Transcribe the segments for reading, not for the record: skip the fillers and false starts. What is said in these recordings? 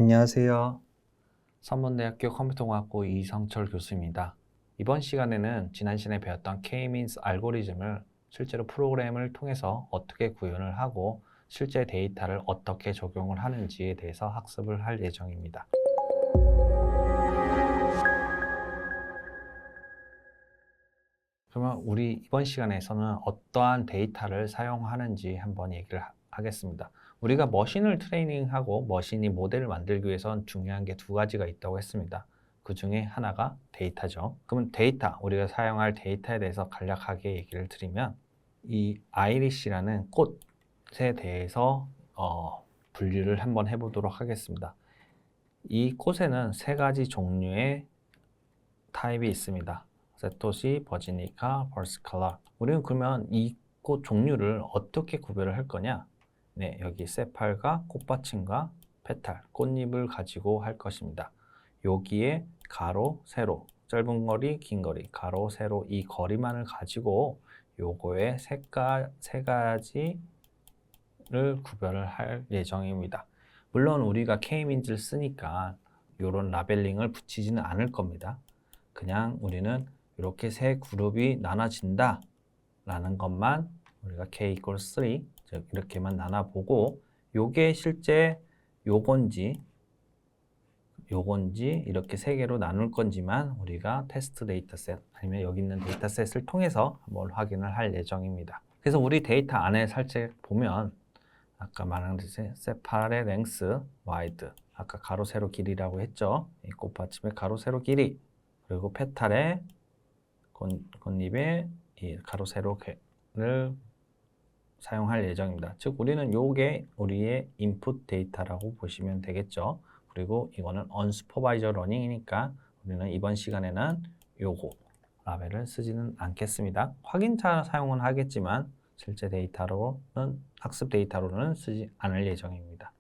안녕하세요. 선문대학교 컴퓨터공학부 이성철 교수입니다. 이번 시간에는 지난 시간에 배웠던 K-means 알고리즘을 실제로 프로그램을 통해서 어떻게 구현을 하고 실제 데이터를 어떻게 적용을 하는지에 대해서 학습을 할 예정입니다. 그러면 우리 이번 시간에서는 어떠한 데이터를 사용하는지 한번 얘기를 하겠습니다. 우리가 머신을 트레이닝하고 머신이 모델을 만들기 위해선 중요한 게 두 가지가 있다고 했습니다. 그 중에 하나가 데이터죠. 그러면 데이터, 우리가 사용할 데이터에 대해서 간략하게 얘기를 드리면 이 아이리시라는 꽃에 대해서 분류를 한번 해보도록 하겠습니다. 이 꽃에는 세 가지 종류의 타입이 있습니다. 세토시, 버지니카, 벌스칼라. 우리는 그러면 이 꽃 종류를 어떻게 구별을 할 거냐? 네, 여기 세팔과 꽃받침과 페탈, 꽃잎을 가지고 할 것입니다. 여기에 가로, 세로, 짧은 거리, 긴 거리, 가로, 세로 이 거리만을 가지고 요거의 세 가지를 구별을 할 예정입니다. 물론 우리가 K-민즈를 쓰니까 이런 라벨링을 붙이지는 않을 겁니다. 그냥 우리는 이렇게 세 그룹이 나눠진다 라는 것만 우리가 K equals 3 즉 이렇게만 나눠보고 요게 실제 요건지 이렇게 세 개로 나눌 건지만 우리가 테스트 데이터셋 아니면 여기 있는 데이터셋을 통해서 한번 확인을 할 예정입니다. 그래서 우리 데이터 안에 살짝 보면 아까 말한 듯이 세팔의 랭스, 와이드 아까 가로 세로 길이라고 했죠. 이 꽃받침의 가로 세로 길이 그리고 페탈의 꽃잎의 이 가로 세로를 사용할 예정입니다. 즉 우리는 요게 우리의 인풋 데이터라고 보시면 되겠죠. 그리고 이거는 unsupervised learning이니까 우리는 이번 시간에는 요거 라벨을 쓰지는 않겠습니다. 확인차 사용은 하겠지만 실제 데이터로는 학습 데이터로는 쓰지 않을 예정입니다.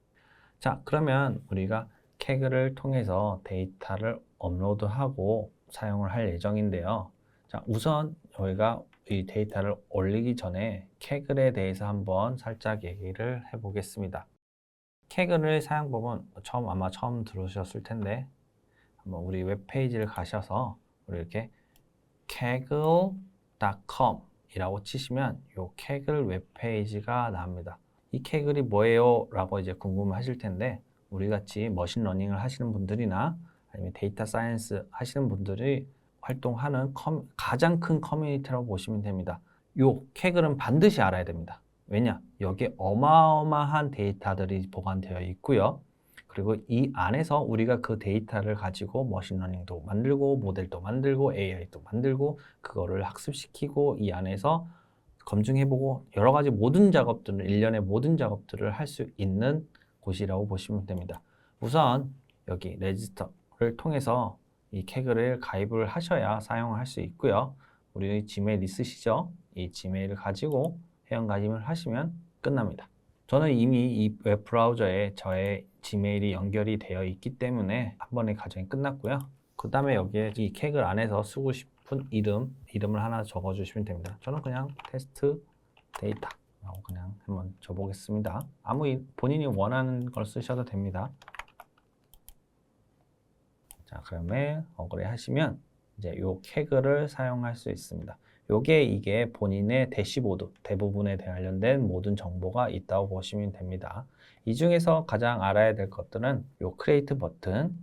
자, 그러면 우리가 캐그를 통해서 데이터를 업로드하고 사용을 할 예정인데요. 자, 우선 저희가 이 데이터를 올리기 전에 캐글에 대해서 한번 살짝 얘기를 해보겠습니다. 캐글의 사용법은 아마 처음 들으셨을 텐데 한번 우리 웹페이지를 가셔서 우리 이렇게 kaggle.com 이라고 치시면 이 캐글 웹페이지가 나옵니다. 이 캐글이 뭐예요? 라고 이제 궁금하실 텐데 우리 같이 머신러닝을 하시는 분들이나 아니면 데이터 사이언스 하시는 분들이 활동하는 가장 큰 커뮤니티라고 보시면 됩니다. 요 캐글은 반드시 알아야 됩니다. 왜냐? 여기에 어마어마한 데이터들이 보관되어 있고요. 그리고 이 안에서 우리가 그 데이터를 가지고 머신러닝도 만들고 모델도 만들고 AI도 만들고 그거를 학습시키고 이 안에서 검증해보고 여러 가지 모든 작업들을 일련의 모든 작업들을 할 수 있는 곳이라고 보시면 됩니다. 우선 여기 레지스터를 통해서 이 캐글을 가입을 하셔야 사용할 수 있고요. 우리 지메일 있으시죠? 이 지메일을 가지고 회원 가입을 하시면 끝납니다. 저는 이미 이 웹브라우저에 저의 지메일이 연결이 되어 있기 때문에 한 번의 과정이 끝났고요. 그 다음에 여기에 이 캐글 안에서 쓰고 싶은 이름을 하나 적어주시면 됩니다. 저는 그냥 테스트 데이터라고 그냥 한번 적어보겠습니다. 본인이 원하는 걸 쓰셔도 됩니다. 자, 그다음에 어그레 하시면 이제 요 캐글을 사용할 수 있습니다. 이게 본인의 대시보드 대부분에 관련된 모든 정보가 있다고 보시면 됩니다. 이 중에서 가장 알아야 될 것들은 요 크리에이트 버튼,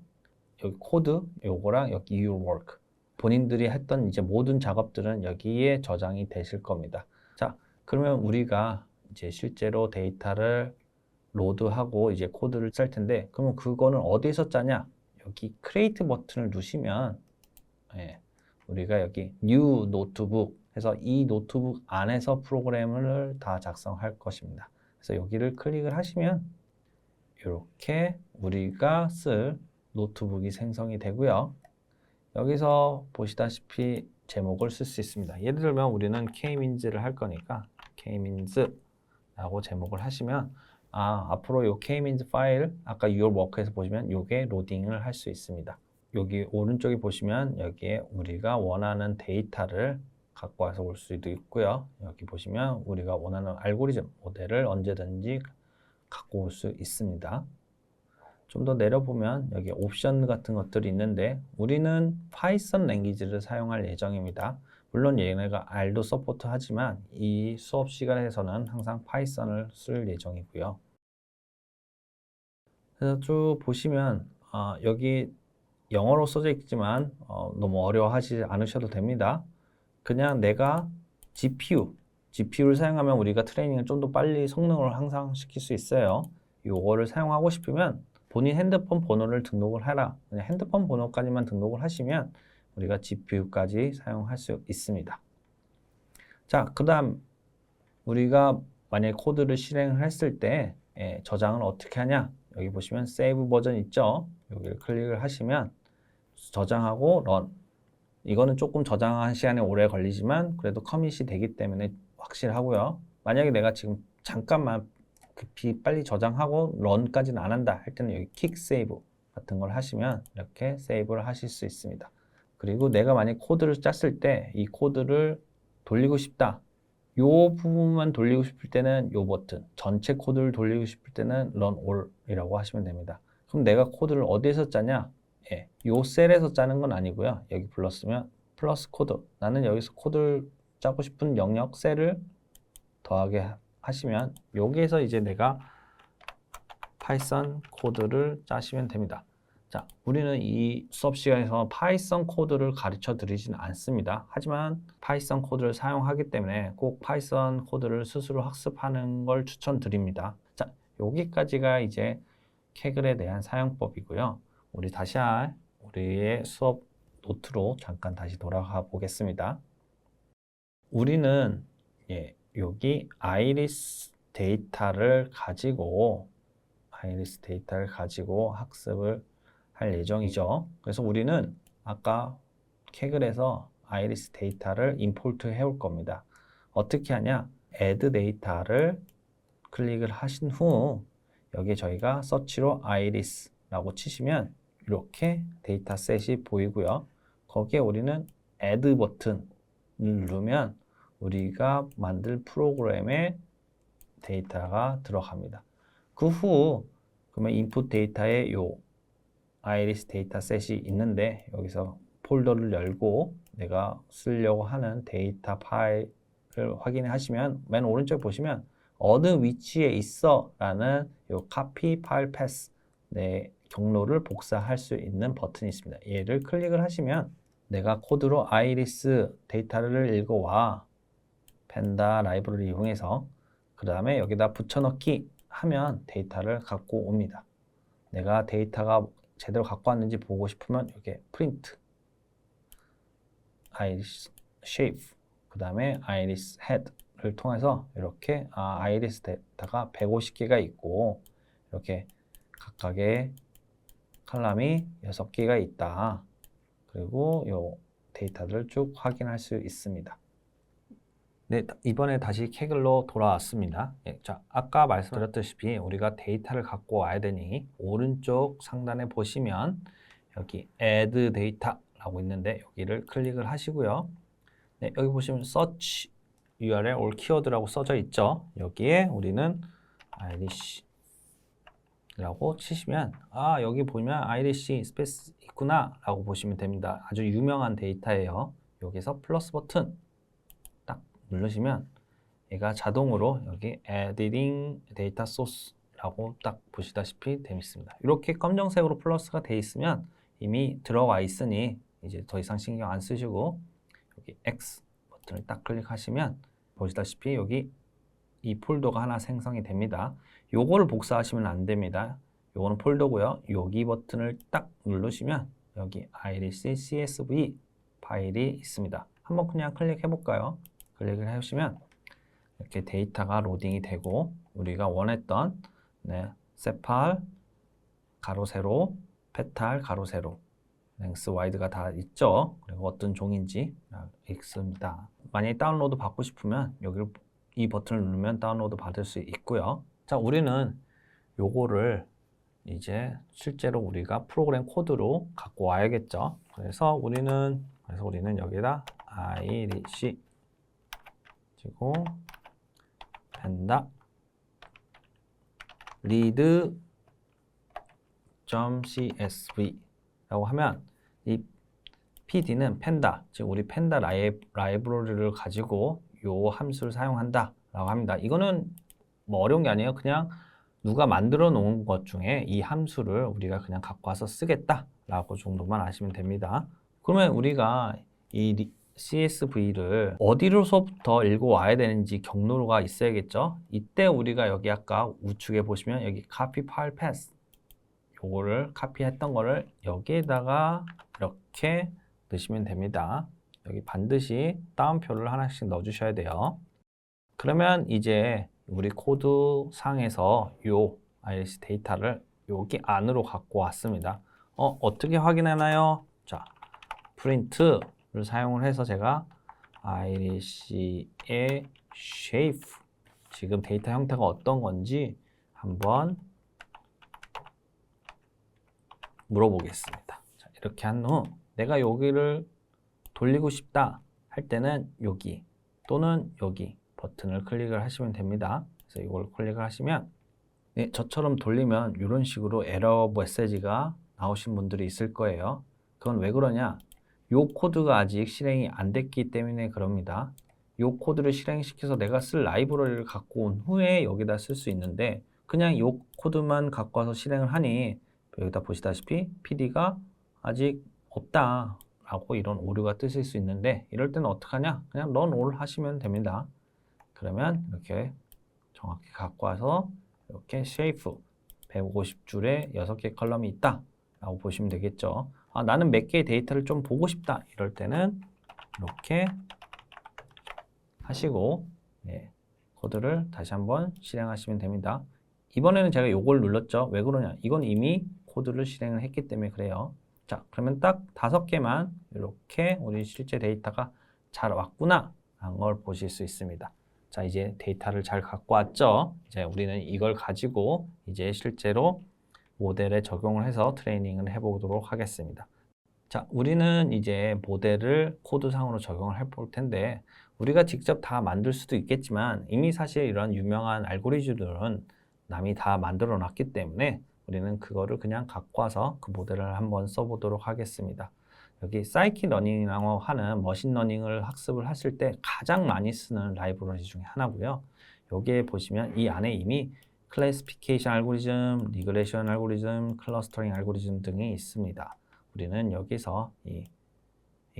여기 코드, 요거랑 여기 your work. 본인들이 했던 이제 모든 작업들은 여기에 저장이 되실 겁니다. 자, 그러면 우리가 이제 실제로 데이터를 로드하고 이제 코드를 짤 텐데, 그러면 그거는 어디서 짜냐? 여기 크리에이트 버튼을 누르시면 우리가 여기 new 노트북 해서 이 노트북 안에서 프로그램을 다 작성할 것입니다. 그래서 여기를 클릭을 하시면 이렇게 우리가 쓸 노트북이 생성이 되고요. 여기서 보시다시피 제목을 쓸 수 있습니다. 예를 들면 우리는 K-means를 할 거니까 K-means라고 제목을 하시면 앞으로 이 K-means 파일 아까 your work에서 보시면 이게 로딩을 할 수 있습니다. 여기 오른쪽에 보시면 여기에 우리가 원하는 데이터를 갖고 와서 올 수도 있고요. 여기 보시면 우리가 원하는 알고리즘 모델을 언제든지 갖고 올 수 있습니다. 좀 더 내려보면 여기 옵션 같은 것들이 있는데 우리는 파이썬 랭귀지를 사용할 예정입니다. 물론 얘네가 R도 서포트 하지만 이 수업 시간에서는 항상 파이썬을 쓸 예정이고요. 그래서 쭉 보시면 여기 영어로 써져 있지만 너무 어려워하지 않으셔도 됩니다. 그냥 내가 GPU를 사용하면 우리가 트레이닝을 좀 더 빨리 성능을 향상시킬 수 있어요. 요거를 사용하고 싶으면 본인 핸드폰 번호를 등록을 해라. 그냥 핸드폰 번호까지만 등록을 하시면 우리가 GPU까지 사용할 수 있습니다. 자, 그 다음 우리가 만약에 코드를 실행을 했을 때 저장을 어떻게 하냐? 여기 보시면 세이브 버전 있죠? 여기를 클릭을 하시면 저장하고 런. 이거는 조금 저장한 시간이 오래 걸리지만 그래도 커밋이 되기 때문에 확실하고요. 만약에 내가 지금 잠깐만 급히 빨리 저장하고 런까지는 안 한다 할 때는 여기 킥 세이브 같은 걸 하시면 이렇게 세이브를 하실 수 있습니다. 그리고 내가 만약 코드를 짰을 때 이 코드를 돌리고 싶다. 요 부분만 돌리고 싶을 때는 요 버튼, 전체 코드를 돌리고 싶을 때는 run all이라고 하시면 됩니다. 그럼 내가 코드를 어디에서 짜냐? 요 셀에서 짜는 건 아니고요. 여기 불렀으면 플러스 코드. 나는 여기서 코드를 짜고 싶은 영역 셀을 더하게 하시면 여기에서 이제 내가 파이썬 코드를 짜시면 됩니다. 자, 우리는 이 수업 시간에서 파이썬 코드를 가르쳐 드리지는 않습니다. 하지만 파이썬 코드를 사용하기 때문에 꼭 파이썬 코드를 스스로 학습하는 걸 추천드립니다. 자, 여기까지가 이제 캐글에 대한 사용법이고요. 우리 다시 우리의 수업 노트로 잠깐 다시 돌아가 보겠습니다. 우리는 여기 아이리스 데이터를 가지고 학습을 할 예정이죠. 그래서 우리는 아까 캐글에서 아이리스 데이터를 임포트 해올 겁니다. 어떻게 하냐? add 데이터를 클릭을 하신 후 여기에 저희가 서치로 iris라고 치시면 이렇게 데이터셋이 보이고요. 거기에 우리는 add 버튼을 누르면 우리가 만들 프로그램에 데이터가 들어갑니다. 그 후 그러면 인풋 데이터에 요 아이리스 데이터셋이 있는데 여기서 폴더를 열고 내가 쓰려고 하는 데이터 파일을 확인해 하시면 맨 오른쪽 보시면 어느 위치에 있어 라는 요 copy file path 내 경로를 복사할 수 있는 버튼이 있습니다. 얘를 클릭을 하시면 내가 코드로 아이리스 데이터를 읽어와 펜다 라이브러리 이용해서 그 다음에 여기다 붙여넣기 하면 데이터를 갖고 옵니다. 내가 데이터가 제대로 갖고 왔는지 보고 싶으면 여기 프린트 iris shape 그 다음에 iris head를 통해서 이렇게 iris 데이터가 150개가 있고 이렇게 각각의 칼럼이 6개가 있다. 그리고 이 데이터들을 쭉 확인할 수 있습니다. 네, 이번에 다시 캐글로 돌아왔습니다. 자, 아까 말씀드렸다시피 우리가 데이터를 갖고 와야 되니 오른쪽 상단에 보시면 여기 add data라고 있는데 여기를 클릭을 하시고요. 네, 여기 보시면 search URL or keyword라고 써져 있죠. 여기에 우리는 irish라고 치시면 여기 보면 irish 스페이스 있구나 라고 보시면 됩니다. 아주 유명한 데이터예요. 여기서 플러스 버튼 누르시면 얘가 자동으로 여기 editing data source라고 딱 보시다시피 되어 있습니다. 이렇게 검정색으로 플러스가 되어 있으면 이미 들어와 있으니 이제 더 이상 신경 안 쓰시고 여기 X 버튼을 딱 클릭하시면 보시다시피 여기 이 폴더가 하나 생성이 됩니다. 요거를 복사하시면 안 됩니다. 요거는 폴더고요. 여기 버튼을 딱 누르시면 여기 iris csv 파일이 있습니다. 한번 그냥 클릭해 볼까요? 클릭을 해주시면 이렇게 데이터가 로딩이 되고 우리가 원했던 세팔 가로 세로 페탈 가로 세로 랭스 와이드가 다 있죠. 그리고 어떤 종인지 있습니다. 만약에 다운로드 받고 싶으면 여기를 이 버튼을 누르면 다운로드 받을 수 있고요. 자, 우리는 요거를 이제 실제로 우리가 프로그램 코드로 갖고 와야겠죠. 그래서 우리는 여기다 irish 그리고 펜다 리드 .csv라고 하면 이 PD는 펜다, 즉 우리 펜다 라이브러리를 가지고 요 함수를 사용한다 라고 합니다. 이거는 뭐 어려운 게 아니에요. 그냥 누가 만들어 놓은 것 중에 이 함수를 우리가 그냥 갖고 와서 쓰겠다 라고 정도만 아시면 됩니다. 그러면 우리가 이 CSV를 어디로서부터 읽어와야 되는지 경로가 있어야겠죠. 이때 우리가 여기 아까 우측에 보시면 여기 copy file path 요거를 카피했던 거를 여기에다가 이렇게 넣으시면 됩니다. 여기 반드시 따옴표를 하나씩 넣어 주셔야 돼요. 그러면 이제 우리 코드 상에서 요 iris 데이터를 여기 안으로 갖고 왔습니다. 어떻게 확인하나요? 자, print를 사용을 해서 제가 iris의 shape 지금 데이터 형태가 어떤 건지 한번 물어보겠습니다. 자, 이렇게 한 후 내가 여기를 돌리고 싶다 할 때는 여기 또는 여기 버튼을 클릭을 하시면 됩니다. 그래서 이걸 클릭을 하시면 네, 저처럼 돌리면 이런 식으로 에러 메시지가 나오신 분들이 있을 거예요. 그건 왜 그러냐? 요 코드가 아직 실행이 안 됐기 때문에 그럽니다. 요 코드를 실행시켜서 내가 쓸 라이브러리를 갖고 온 후에 여기다 쓸 수 있는데 그냥 요 코드만 갖고 와서 실행을 하니 여기다 보시다시피 PD가 아직 없다 라고 이런 오류가 뜨실 수 있는데 이럴 때는 어떡하냐? 그냥 run all 하시면 됩니다. 그러면 이렇게 정확히 갖고 와서 이렇게 shape 150줄에 6개 컬럼이 있다 라고 보시면 되겠죠. 나는 몇 개의 데이터를 좀 보고 싶다 이럴 때는 이렇게 하시고 네, 코드를 다시 한번 실행하시면 됩니다. 이번에는 제가 요걸 눌렀죠. 왜 그러냐? 이건 이미 코드를 실행을 했기 때문에 그래요. 자, 그러면 딱 5개만 이렇게 우리 실제 데이터가 잘 왔구나 라는 걸 보실 수 있습니다. 자, 이제 데이터를 잘 갖고 왔죠. 이제 우리는 이걸 가지고 이제 실제로 모델에 적용을 해서 트레이닝을 해보도록 하겠습니다. 자, 우리는 이제 모델을 코드상으로 적용을 해볼 텐데 우리가 직접 다 만들 수도 있겠지만 이미 사실 이런 유명한 알고리즘들은 남이 다 만들어 놨기 때문에 우리는 그거를 그냥 갖고 와서 그 모델을 한번 써보도록 하겠습니다. 여기 사이키러닝이라고 하는 머신러닝을 학습을 하실 때 가장 많이 쓰는 라이브러리 중에 하나고요. 여기에 보시면 이 안에 이미 클래시피케이션 알고리즘, 리그레션 알고리즘, 클러스터링 알고리즘 등이 있습니다. 우리는 여기서 이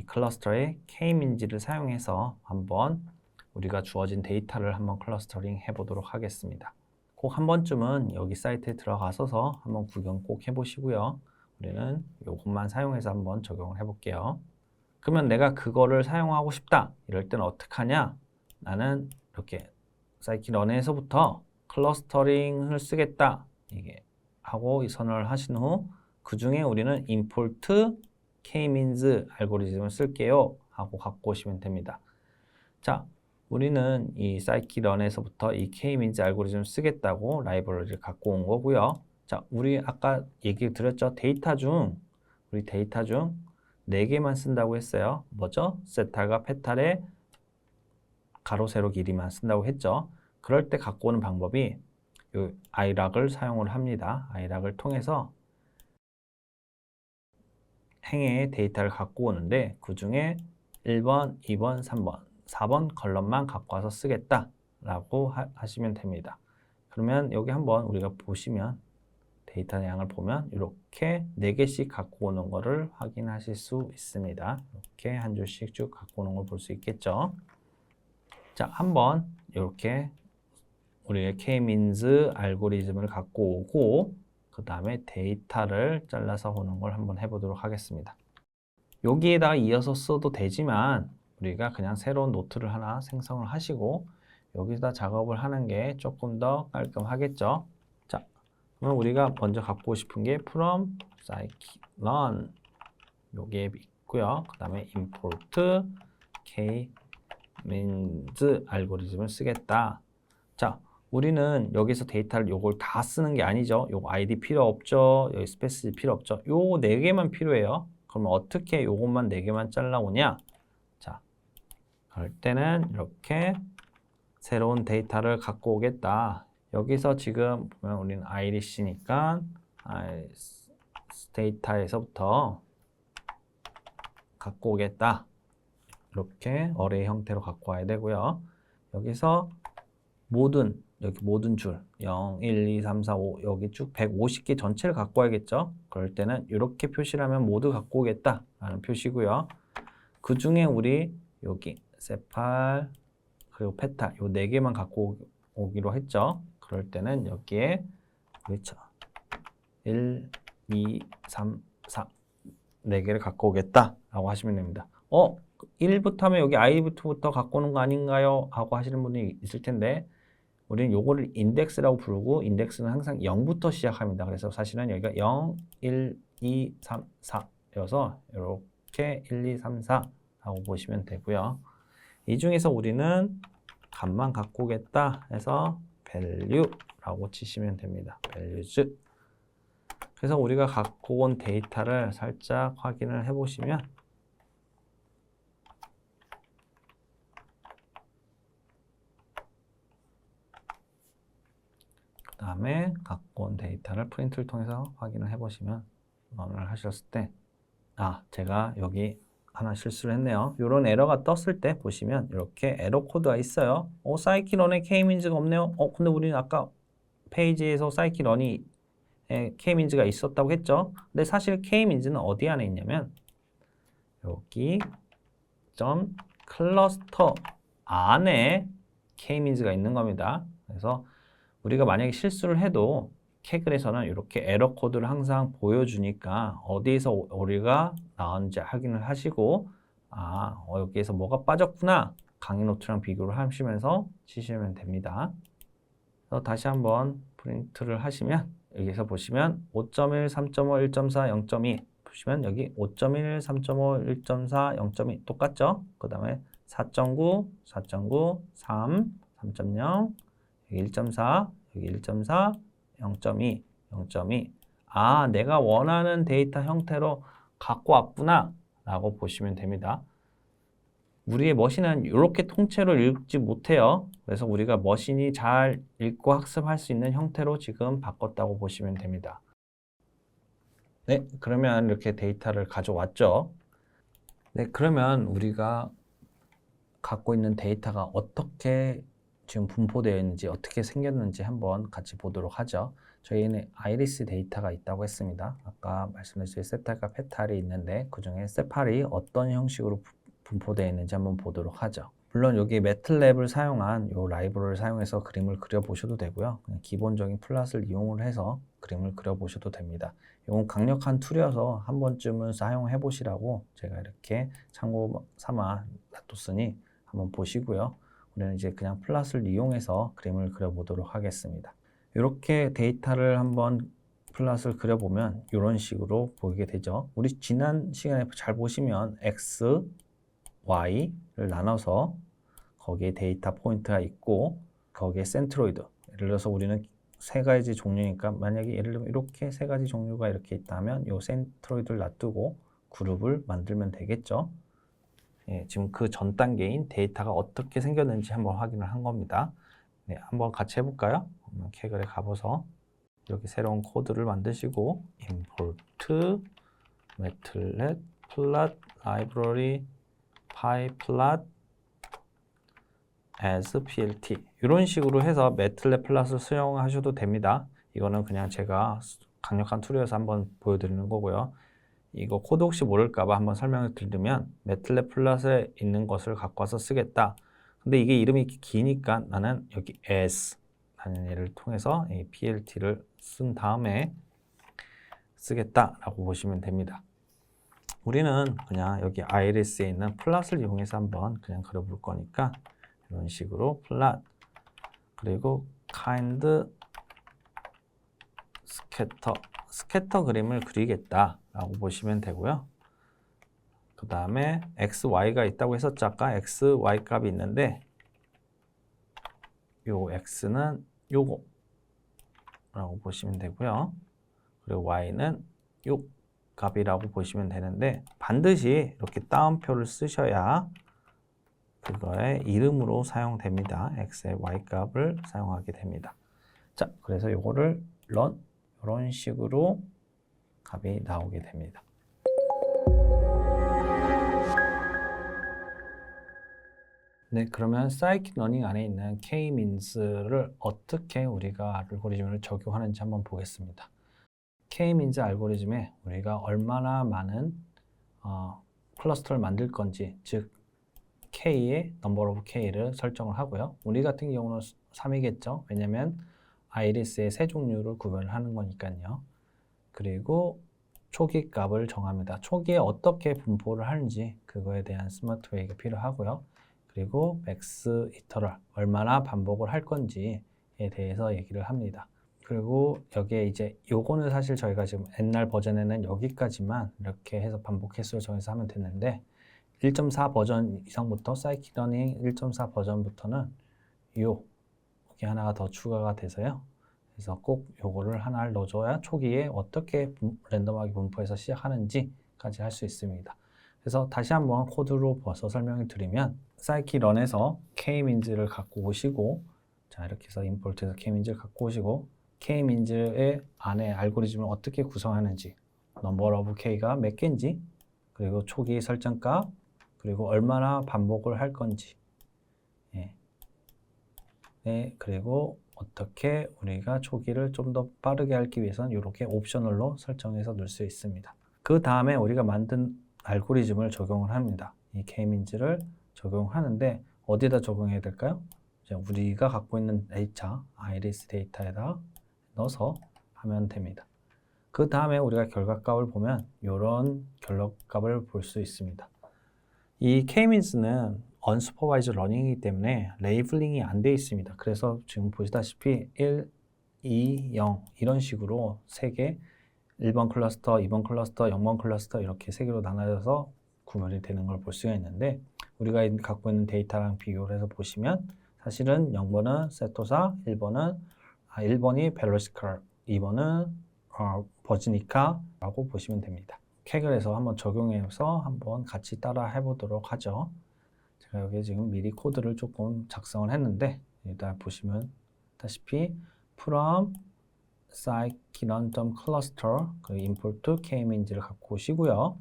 클러스터의 K-민지를 사용해서 한번 우리가 주어진 데이터를 한번 클러스터링 해보도록 하겠습니다. 꼭 한 번쯤은 여기 사이트에 들어가셔서 한번 구경 꼭 해보시고요. 우리는 이것만 사용해서 한번 적용을 해볼게요. 그러면 내가 그거를 사용하고 싶다. 이럴 때는 어떻게 하냐? 나는 이렇게 사이키런에서부터 클러스터링을 쓰겠다. 이게 하고 선언을 하신 후 그 중에 우리는 import k-means 알고리즘을 쓸게요. 하고 갖고 오시면 됩니다. 자, 우리는 이 사이키런에서부터 이 k-means 알고리즘 쓰겠다고 라이브러리를 갖고 온 거고요. 자, 우리 아까 얘기 드렸죠? 우리 데이터 중 4개만 쓴다고 했어요. 뭐죠? 세탈과 페탈의 가로 세로 길이만 쓴다고 했죠. 그럴 때 갖고 오는 방법이 이 i락을 사용을 합니다. i락을 통해서 행의 데이터를 갖고 오는데 그 중에 1번, 2번, 3번, 4번 컬럼만 갖고 와서 쓰겠다 라고 하시면 됩니다. 그러면 여기 한번 우리가 보시면 데이터 양을 보면 이렇게 4개씩 갖고 오는 거를 확인하실 수 있습니다. 이렇게 한 줄씩 쭉 갖고 오는 걸 볼 수 있겠죠. 자, 한번 이렇게 우리의 K-means 알고리즘을 갖고 오고 그 다음에 데이터를 잘라서 오는 걸 한번 해보도록 하겠습니다. 여기에다가 이어서 써도 되지만 우리가 그냥 새로운 노트를 하나 생성을 하시고 여기다 작업을 하는 게 조금 더 깔끔하겠죠. 자, 그럼 우리가 먼저 갖고 싶은 게 from scikit-learn 요게 있고요. 그 다음에 import k-means 알고리즘을 쓰겠다. 자, 우리는 여기서 데이터를 요걸 다 쓰는 게 아니죠. 요거 ID 필요 없죠. 여기 스페이스 필요 없죠. 요 4개만 필요해요. 그러면 어떻게 요것만 4개만 잘라오냐? 자, 그럴 때는 이렇게 새로운 데이터를 갖고 오겠다. 여기서 지금 보면 우리는 iris니까 데이터에서부터 갖고 오겠다. 이렇게 어레이 형태로 갖고 와야 되고요. 여기서 여기 모든 줄 0, 1, 2, 3, 4, 5 여기 쭉 150개 전체를 갖고 와야겠죠. 그럴 때는 이렇게 표시를 하면 모두 갖고 오겠다 라는 표시고요. 그 중에 우리 여기 세팔 그리고 페탈 요 4개만 갖고 오기로 했죠. 그럴 때는 여기에 그렇죠. 1, 2, 3, 4 4개를 갖고 오겠다 라고 하시면 됩니다. 1부터 하면 여기 i부터 갖고 오는 거 아닌가요? 하고 하시는 분이 있을 텐데 우리는 요거를 인덱스라고 부르고 인덱스는 항상 0부터 시작합니다. 그래서 사실은 여기가 0, 1, 2, 3, 4 여서 이렇게 1, 2, 3, 4 라고 보시면 되고요. 이 중에서 우리는 값만 갖고 오겠다 해서 value라고 치시면 됩니다. values. 그래서 우리가 갖고 온 데이터를 살짝 확인을 해 보시면 그 다음에 갖고 온 데이터를 프린트를 통해서 확인을 해 보시면 런을 하셨을 때 제가 여기 하나 실수를 했네요. 이런 에러가 떴을 때 보시면 이렇게 에러 코드가 있어요. 사이키런에 K민즈가 없네요. 근데 우리는 아까 페이지에서 사이키런이 K민즈가 있었다고 했죠. 근데 사실 K민즈는 어디 안에 있냐면 여기 점 클러스터 안에 K민즈가 있는 겁니다. 그래서 우리가 만약에 실수를 해도 캐글에서는 이렇게 에러 코드를 항상 보여주니까 어디에서 오류가 나왔는지 확인을 하시고 여기에서 뭐가 빠졌구나 강의 노트랑 비교를 하시면서 치시면 됩니다. 그래서 다시 한번 프린트를 하시면 여기서 보시면 5.1, 3.5, 1.4, 0.2 보시면 여기 5.1, 3.5, 1.4, 0.2 똑같죠? 그 다음에 4.9, 4.9, 3, 3.0 여기 1.4, 여기 1.4, 0.2, 0.2 내가 원하는 데이터 형태로 갖고 왔구나 라고 보시면 됩니다. 우리의 머신은 이렇게 통째로 읽지 못해요. 그래서 우리가 머신이 잘 읽고 학습할 수 있는 형태로 지금 바꿨다고 보시면 됩니다. 네, 그러면 이렇게 데이터를 가져왔죠. 네, 그러면 우리가 갖고 있는 데이터가 어떻게 지금 분포되어 있는지 어떻게 생겼는지 한번 같이 보도록 하죠. 저희는 아이리스 데이터가 있다고 했습니다. 아까 말씀드린 세탈과 페탈이 있는데 그 중에 세팔이 어떤 형식으로 분포되어 있는지 한번 보도록 하죠. 물론 여기 매틀랩을 사용한 이 라이브러리를 사용해서 그림을 그려보셔도 되고요. 그냥 기본적인 플랫을 이용을 해서 그림을 그려보셔도 됩니다. 이건 강력한 툴이어서 한 번쯤은 사용해 보시라고 제가 이렇게 참고 삼아 놔뒀으니 한번 보시고요. 우리는 이제 그냥 플랫을 이용해서 그림을 그려보도록 하겠습니다. 이렇게 데이터를 한번 플랫을 그려보면 이런 식으로 보이게 되죠. 우리 지난 시간에 잘 보시면 X, Y를 나눠서 거기에 데이터 포인트가 있고 거기에 센트로이드 예를 들어서 우리는 세 가지 종류니까 만약에 예를 들면 이렇게 세 가지 종류가 이렇게 있다면 이 센트로이드를 놔두고 그룹을 만들면 되겠죠. 지금 그 전 단계인 데이터가 어떻게 생겼는지 한번 확인을 한 겁니다. 네, 한번 같이 해볼까요? 캐글에 가봐서 이렇게 새로운 코드를 만드시고 import matplotlib plot library pyplot as plt 이런 식으로 해서 매틀랩 플랫을 수용하셔도 됩니다. 이거는 그냥 제가 강력한 툴이어서 한번 보여드리는 거고요. 이거 코드 혹시 모를까봐 한번 설명을 드리면 매틀랩 플랫에 있는 것을 갖고 와서 쓰겠다. 근데 이게 이름이 기니까 나는 여기 as 라는 예를 통해서 이 plt를 쓴 다음에 쓰겠다라고 보시면 됩니다. 우리는 그냥 여기 iris에 있는 플랫을 이용해서 한번 그냥 그려볼 거니까 이런 식으로 플랫 그리고 kind 스캐터 그림을 그리겠다 라고 보시면 되고요. 그 다음에 x, y가 있다고 했었죠. 아까 x, y 값이 있는데 요 x는 요거 라고 보시면 되고요. 그리고 y는 요 값이라고 보시면 되는데 반드시 이렇게 따옴표를 쓰셔야 그거의 이름으로 사용됩니다. x의 y 값을 사용하게 됩니다. 자, 그래서 요거를 run 이런 식으로 값이 나오게 됩니다. 네, 그러면 scikit-learning 안에 있는 k-means를 어떻게 우리가 알고리즘을 적용하는지 한번 보겠습니다. k-means 알고리즘에 우리가 얼마나 많은 클러스터를 만들 건지, 즉 k의 number of k를 설정을 하고요. 우리 같은 경우는 3이겠죠. 왜냐면 아이리스의 세 종류를 구별을 하는 거니까요. 그리고 초기 값을 정합니다. 초기에 어떻게 분포를 하는지 그거에 대한 스마트 웨이가 필요하고요. 그리고 맥스 이터럴 얼마나 반복을 할 건지에 대해서 얘기를 합니다. 그리고 여기에 이제 요거는 사실 저희가 지금 옛날 버전에는 여기까지만 이렇게 해서 반복 횟수를 정해서 하면 됐는데 1.4 버전 이상부터 scikit-learning 1.4 버전부터는 여기 하나가 더 추가가 돼서요. 그래서 꼭 요거를 하나를 넣어줘야 초기에 어떻게 랜덤하게 분포해서 시작하는지까지 할 수 있습니다. 그래서 다시 한번 코드로 봐서 설명을 드리면 scikit-learn에서 k-means를 갖고 오시고 자 이렇게 해서 import에서 k-means를 갖고 오시고 k-means의 안에 알고리즘을 어떻게 구성하는지 number of k가 몇 개인지 그리고 초기 설정값 그리고 얼마나 반복을 할 건지 네, 그리고 어떻게 우리가 초기를 좀 더 빠르게 하기 위해서는 이렇게 옵셔널로 설정해서 넣을 수 있습니다. 그 다음에 우리가 만든 알고리즘을 적용을 합니다. 이 k-means를 적용하는데 어디다 적용해야 될까요? 이제 우리가 갖고 있는 데이터, 아이리스 데이터에다 넣어서 하면 됩니다. 그 다음에 우리가 결과값을 보면 이런 결과값을 볼 수 있습니다. 이 k-means는 unsupervised learning이기 때문에 레이블링이 안 돼 있습니다. 그래서 지금 보시다시피 1, 2, 0 이런 식으로 3개 1번 클러스터, 2번 클러스터, 0번 클러스터 이렇게 3개로 나눠져서 구별이 되는 걸 볼 수가 있는데 우리가 갖고 있는 데이터랑 비교를 해서 보시면 사실은 0번은 세토사, 1번이 벨로시컬, 2번은 버지니카라고 보시면 됩니다. 캑을 해서 한번 적용해서 한번 같이 따라 해보도록 하죠. 제가 여기 지금 미리 코드를 조금 작성을 했는데 일단 보시면 다시피 from scikit-learn.cluster 그 import k-means를 갖고 오시고요.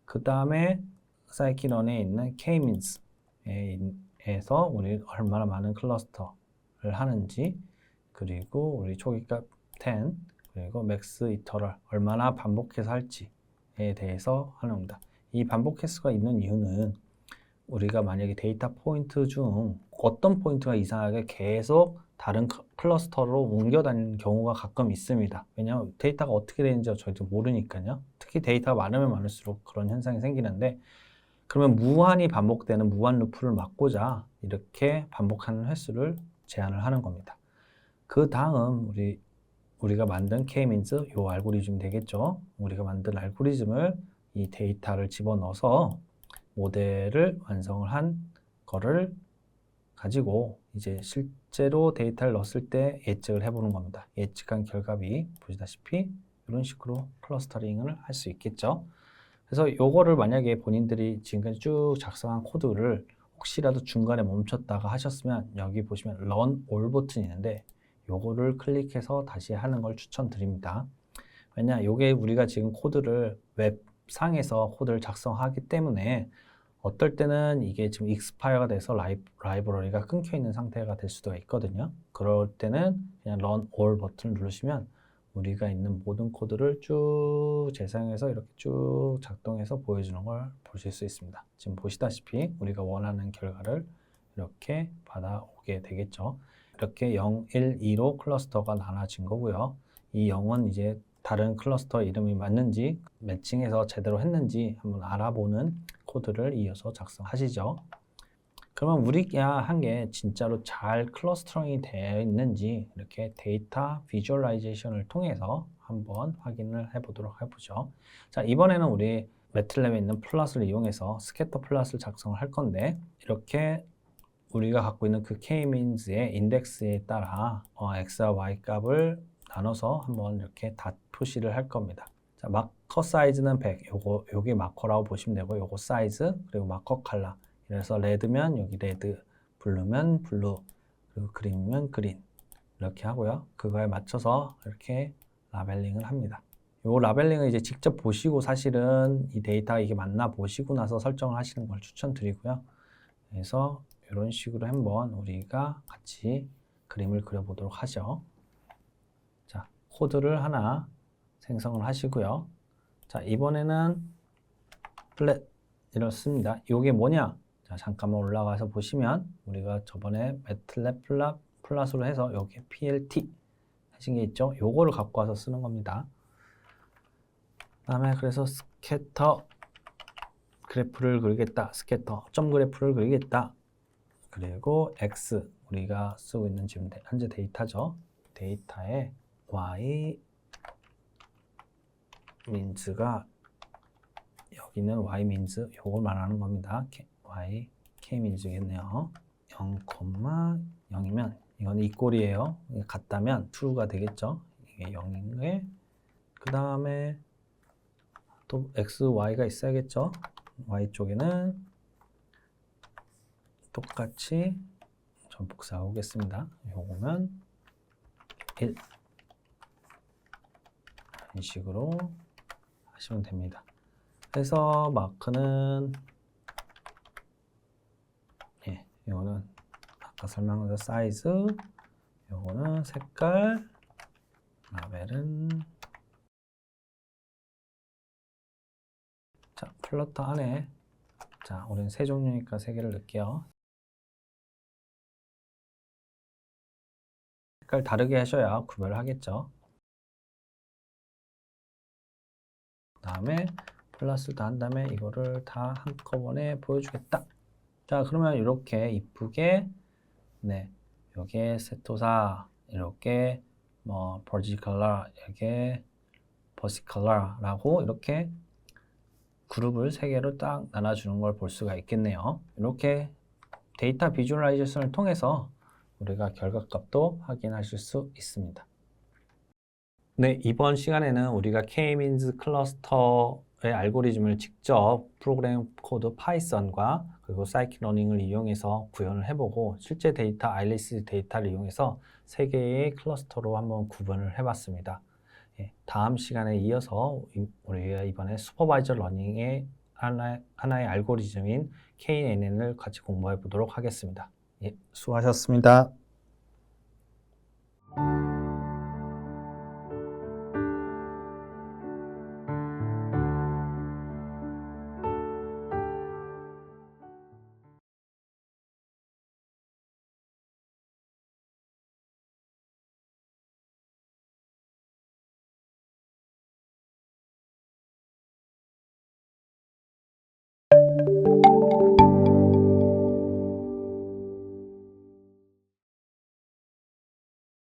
그 다음에 scikit-learn에 있는 k-means에서 우리 얼마나 많은 클러스터를 하는지 그리고 우리 초기값 10 그리고 max iterral 얼마나 반복해서 할지에 대해서 하는 겁니다. 이 반복 횟수가 있는 이유는 우리가 만약에 데이터 포인트 중 어떤 포인트가 이상하게 계속 다른 클러스터로 옮겨 다니는 경우가 가끔 있습니다. 왜냐하면 데이터가 어떻게 되는지 저희도 모르니까요. 특히 데이터가 많으면 많을수록 그런 현상이 생기는데 그러면 무한히 반복되는 무한 루프를 막고자 이렇게 반복하는 횟수를 제한을 하는 겁니다. 그 다음 우리가 만든 k-means 요 알고리즘이 되겠죠. 우리가 만든 알고리즘을 이 데이터를 집어넣어서 모델을 완성을 한 거를 가지고 이제 실제로 데이터를 넣었을 때 예측을 해보는 겁니다. 예측한 결과비 보시다시피 이런 식으로 클러스터링을 할 수 있겠죠. 그래서 요거를 만약에 본인들이 지금까지 쭉 작성한 코드를 혹시라도 중간에 멈췄다가 하셨으면 여기 보시면 Run All 버튼이 있는데 요거를 클릭해서 다시 하는 걸 추천드립니다. 왜냐 요게 우리가 지금 코드를 웹상에서 코드를 작성하기 때문에 어떨 때는 이게 지금 익스파이어가 돼서 라이브러리가 끊겨 있는 상태가 될 수도 있거든요. 그럴 때는 그냥 Run All 버튼을 누르시면 우리가 있는 모든 코드를 쭉 재사용해서 이렇게 쭉 작동해서 보여주는 걸 보실 수 있습니다. 지금 보시다시피 우리가 원하는 결과를 이렇게 받아오게 되겠죠. 이렇게 0, 1, 2로 클러스터가 나눠진 거고요. 이 0은 이제 다른 클러스터 이름이 맞는지 매칭해서 제대로 했는지 한번 알아보는 코드를 이어서 작성하시죠. 그러면 우리가 한 게 진짜로 잘 클러스터링이 되어 있는지 이렇게 데이터 비주얼라이제이션을 통해서 한번 확인을 해보도록 해보죠. 자, 이번에는 우리 매틀랩에 있는 플롯을 이용해서 스캐터 플롯을 작성을 할 건데 이렇게 우리가 갖고 있는 그 k-means의 인덱스에 따라 x와 y 값을 나눠서 한번 이렇게 닷 표시를 할 겁니다. 자, 마커 사이즈는 100. 요게 마커라고 보시면 되고 요거 사이즈 그리고 마커 컬러. 그래서 레드면 여기 레드, 블루면 블루, 그리고 그린이면 그린 이렇게 하고요. 그거에 맞춰서 이렇게 라벨링을 합니다. 요 라벨링을 이제 직접 보시고 사실은 이 데이터가 이게 맞나 보시고 나서 설정을 하시는 걸 추천드리고요. 그래서 이런 식으로 한번 우리가 같이 그림을 그려보도록 하죠. 자, 코드를 하나 생성을 하시고요. 자, 이번에는 플랫 이렇습니다. 이게 뭐냐? 자, 잠깐만 올라가서 보시면 우리가 저번에 매틀랩 플랫으로 해서 여기 PLT 하신 게 있죠? 요거를 갖고 와서 쓰는 겁니다. 그다음에 그래서 스캐터 그래프를 그리겠다. 스캐터 점 그래프를 그리겠다. 그리고 X 우리가 쓰고 있는 지금 현재 데이터죠. 데이터에 Y 민즈가 여기는 Y 민즈 요걸 말하는 겁니다. Y K 민즈겠네요. 0,0이면 이건 이꼴이에요. 같다면 true가 되겠죠. 이게 0인데 그 다음에 또 X, Y가 있어야겠죠. Y 쪽에는 똑같이 전복사 오겠습니다. 요거면 1 이런 식으로 하시면 됩니다. 그래서 마크는 이거는 아까 설명한 대로 사이즈, 요거는 색깔, 라벨은 자 플러터 안에 자 우리는 세 종류니까 세 개를 넣을게요. 색깔 다르게 하셔야 구별을 하겠죠. 그 다음에 플러스 다 한 다음에 이거를 다 한꺼번에 보여주겠다. 자 그러면 이렇게 이쁘게 네 여기에 세토사 이렇게 뭐 버지컬러 이렇게 버시컬러라고 이렇게 그룹을 세 개로 딱 나눠주는 걸 볼 수가 있겠네요. 이렇게 데이터 비주얼라이제이션을 통해서 우리가 결과값도 확인하실 수 있습니다. 네, 이번 시간에는 우리가 K-means 클러스터의 알고리즘을 직접 프로그램 코드 파이썬과 그리고 사이클러닝을 이용해서 구현을 해보고 실제 데이터, 아일리스 데이터를 이용해서 세 개의 클러스터로 한번 구분을 해봤습니다. 다음 시간에 이어서 우리가 이번에 슈퍼바이저 러닝의 하나의 알고리즘인 KNN을 같이 공부해 보도록 하겠습니다. 수고하셨습니다.